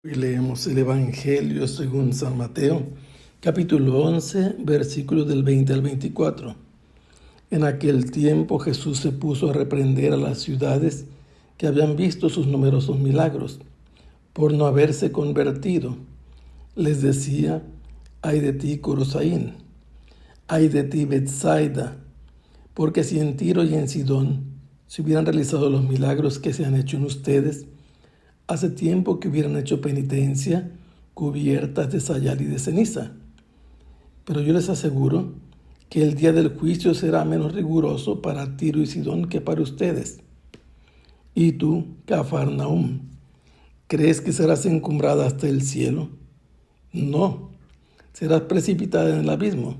Hoy leemos el Evangelio según San Mateo, capítulo 11, versículos del 20 al 24. En aquel tiempo Jesús se puso a reprender a las ciudades que habían visto sus numerosos milagros, por no haberse convertido. Les decía: ay de ti, Corosaín, ay de ti, Betsaida, porque si en Tiro y en Sidón se hubieran realizado los milagros que se han hecho en ustedes, hace tiempo que hubieran hecho penitencia, cubiertas de sayal y de ceniza. Pero yo les aseguro que el día del juicio será menos riguroso para Tiro y Sidón que para ustedes. Y tú, Cafarnaúm, ¿crees que serás encumbrada hasta el cielo? No, serás precipitada en el abismo.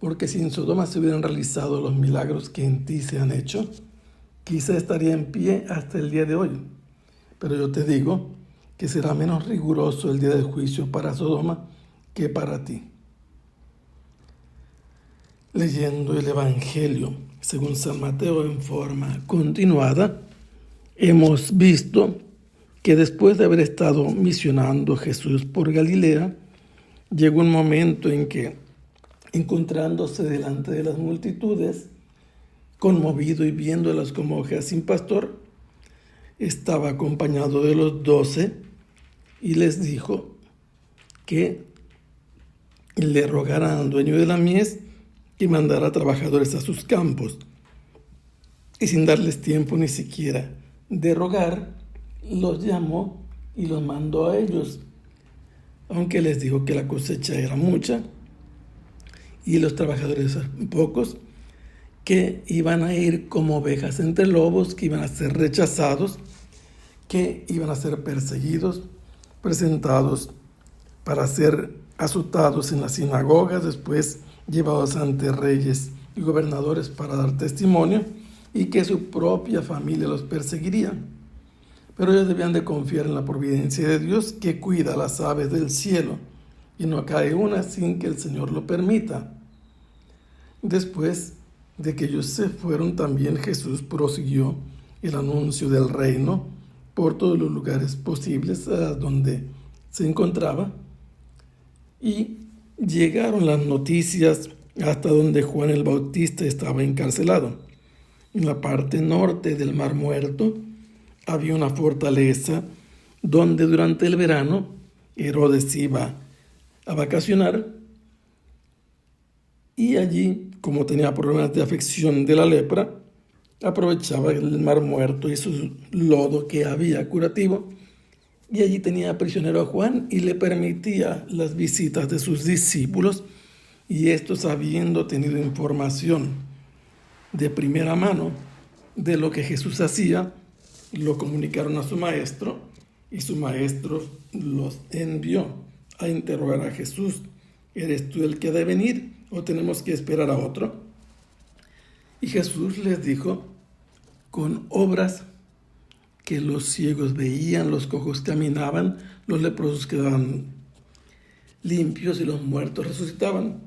Porque si en Sodoma se hubieran realizado los milagros que en ti se han hecho, quizá estaría en pie hasta el día de hoy. Pero yo te digo que será menos riguroso el día del juicio para Sodoma que para ti. Leyendo el Evangelio según San Mateo en forma continuada, hemos visto que después de haber estado misionando Jesús por Galilea, llegó un momento en que, encontrándose delante de las multitudes, conmovido y viéndolas como ovejas sin pastor, estaba acompañado de los 12 y les dijo que le rogaran al dueño de la mies que mandara trabajadores a sus campos. Y sin darles tiempo ni siquiera de rogar, los llamó y los mandó a ellos, aunque les dijo que la cosecha era mucha y los trabajadores pocos, que iban a ir como ovejas entre lobos, que iban a ser rechazados, que iban a ser perseguidos, presentados para ser azotados en las sinagogas, después llevados ante reyes y gobernadores para dar testimonio, y que su propia familia los perseguiría. Pero ellos debían de confiar en la providencia de Dios, que cuida las aves del cielo, y no cae una sin que el Señor lo permita. Después de que ellos se fueron, también Jesús prosiguió el anuncio del reino por todos los lugares posibles a donde se encontraba, y llegaron las noticias hasta donde Juan el Bautista estaba encarcelado. En la parte norte del Mar Muerto había una fortaleza donde durante el verano Herodes iba a vacacionar, y allí, como tenía problemas de afección de la lepra, aprovechaba el Mar Muerto y su lodo que había curativo, y allí tenía prisionero a Juan y le permitía las visitas de sus discípulos, y estos, habiendo tenido información de primera mano de lo que Jesús hacía, lo comunicaron a su maestro, y su maestro los envió a interrogar a Jesús: ¿eres tú el que ha de venir o tenemos que esperar a otro? Y Jesús les dijo: con obras que los ciegos veían, los cojos caminaban, los leprosos quedaban limpios y los muertos resucitaban,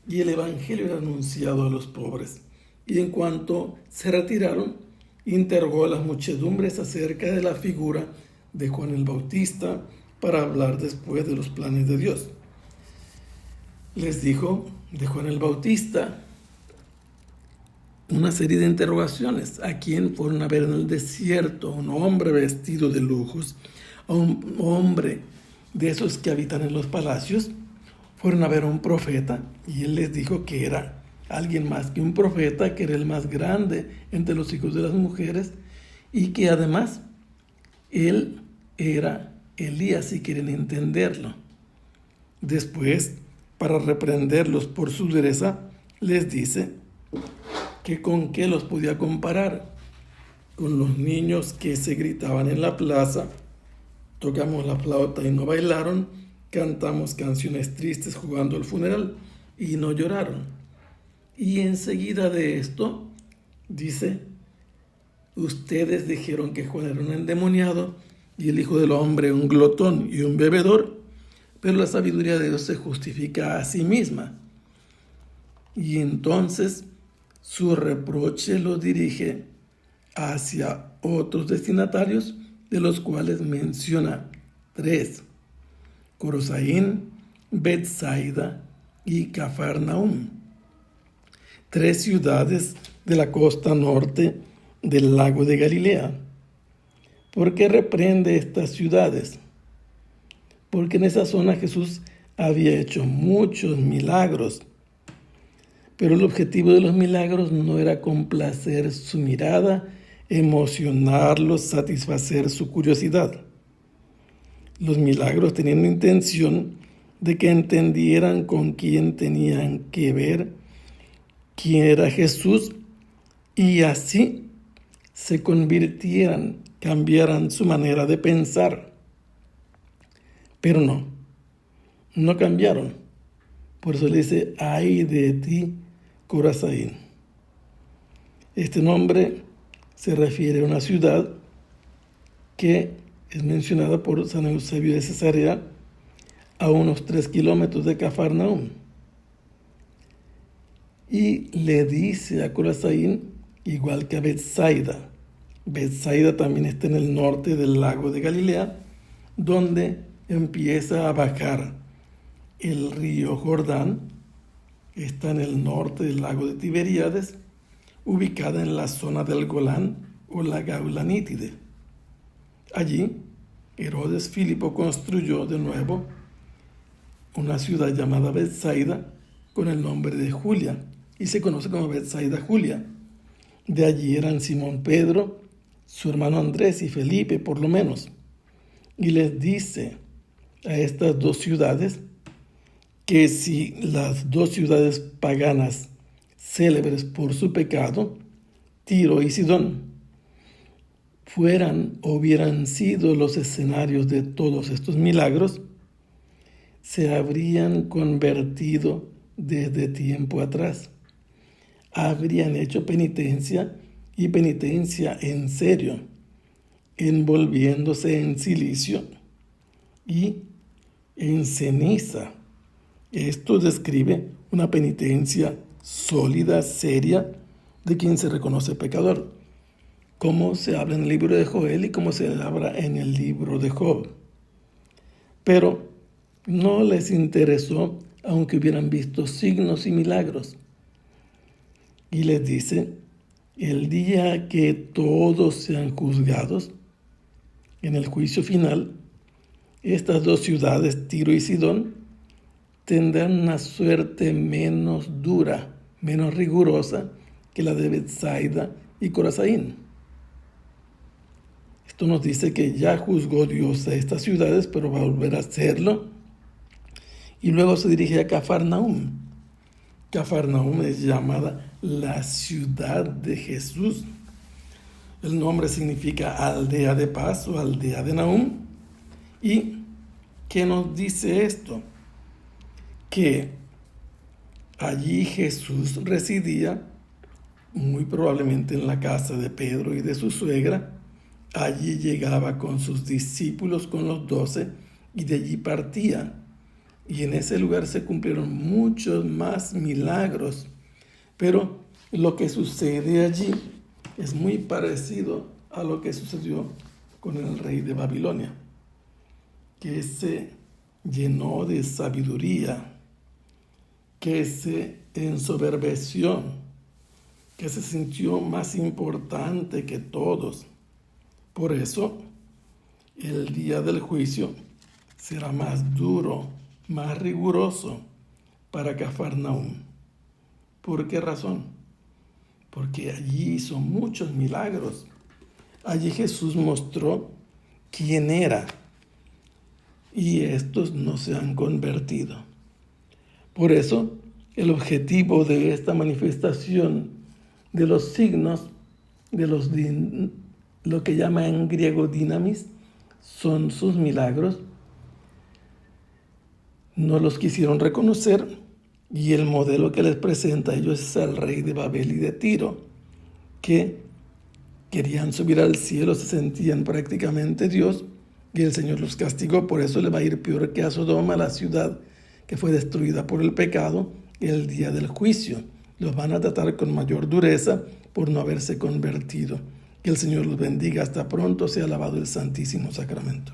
y el evangelio era anunciado a los pobres. Y en cuanto se retiraron, interrogó a las muchedumbres acerca de la figura de Juan el Bautista para hablar después de los planes de Dios. Les dijo de Juan el Bautista una serie de interrogaciones: a quién fueron a ver en el desierto, un hombre vestido de lujos, a un hombre de esos que habitan en los palacios. Fueron a ver a un profeta, y él les dijo que era alguien más que un profeta, que era el más grande entre los hijos de las mujeres, y que además él era Elías, si quieren entenderlo. Después, para reprenderlos por su dureza, les dice que con qué los podía comparar: con los niños que se gritaban en la plaza, tocamos la flauta y no bailaron, cantamos canciones tristes jugando el funeral y no lloraron. Y enseguida de esto dice: ustedes dijeron que Juan era un endemoniado y el Hijo del Hombre un glotón y un bebedor, pero la sabiduría de Dios se justifica a sí misma. Y entonces su reproche lo dirige hacia otros destinatarios, de los cuales menciona 3. Corosaín, Betsaida y Cafarnaúm. 3 ciudades de la costa norte del lago de Galilea. ¿Por qué reprende estas ciudades? Porque en esa zona Jesús había hecho muchos milagros. Pero el objetivo de los milagros no era complacer su mirada, emocionarlos, satisfacer su curiosidad. Los milagros tenían la intención de que entendieran con quién tenían que ver, quién era Jesús, y así se convirtieran, cambiaran su manera de pensar. Pero no cambiaron. Por eso le dice, ay de ti, Corosaín. Este nombre se refiere a una ciudad que es mencionada por San Eusebio de Cesarea a unos 3 kilómetros de Cafarnaúm. Y le dice a Corosaín, igual que a Betsaida. Betsaida también está en el norte del lago de Galilea, donde empieza a bajar el río Jordán. Está en el norte del lago de Tiberíades, ubicada en la zona del Golán o la Gaulanítide. Allí, Herodes Filipo construyó de nuevo una ciudad llamada Betsaida con el nombre de Julia, y se conoce como Betsaida Julia. De allí eran Simón Pedro, su hermano Andrés y Felipe, por lo menos. Y les dice a estas 2 ciudades que si las 2 ciudades paganas célebres por su pecado, Tiro y Sidón, fueran o hubieran sido los escenarios de todos estos milagros, se habrían convertido desde tiempo atrás. Habrían hecho penitencia, y penitencia en serio, envolviéndose en silicio y en ceniza. Esto describe una penitencia sólida, seria, de quien se reconoce pecador, como se habla en el libro de Joel y como se habla en el libro de Job. Pero no les interesó, aunque hubieran visto signos y milagros. Y les dice, el día que todos sean juzgados, en el juicio final, estas 2 ciudades, Tiro y Sidón, tendrán una suerte menos dura, menos rigurosa que la de Betsaida y Corosaín. Esto nos dice que ya juzgó Dios a estas ciudades, pero va a volver a hacerlo. Y luego se dirige a Cafarnaúm. Cafarnaúm es llamada la ciudad de Jesús. El nombre significa aldea de paz o aldea de Nahum. ¿Y qué nos dice esto? Que allí Jesús residía, muy probablemente en la casa de Pedro y de su suegra. Allí llegaba con sus discípulos, con los 12, y de allí partía. Y en ese lugar se cumplieron muchos más milagros. Pero lo que sucede allí es muy parecido a lo que sucedió con el rey de Babilonia, que se llenó de sabiduría, que se ensoberbeció, que se sintió más importante que todos. Por eso, el día del juicio será más duro, más riguroso para Cafarnaúm. ¿Por qué razón? Porque allí hizo muchos milagros. Allí Jesús mostró quién era, y estos no se han convertido. Por eso, el objetivo de esta manifestación de los signos, de lo que llama en griego dinamis, son sus milagros. No los quisieron reconocer, y el modelo que les presenta a ellos es el rey de Babel y de Tiro, que querían subir al cielo, se sentían prácticamente Dios, y el Señor los castigó. Por eso le va a ir peor que a Sodoma, la ciudad que fue destruida por el pecado, el día del juicio. Los van a tratar con mayor dureza por no haberse convertido. Que el Señor los bendiga. Hasta pronto. Sea alabado el Santísimo Sacramento.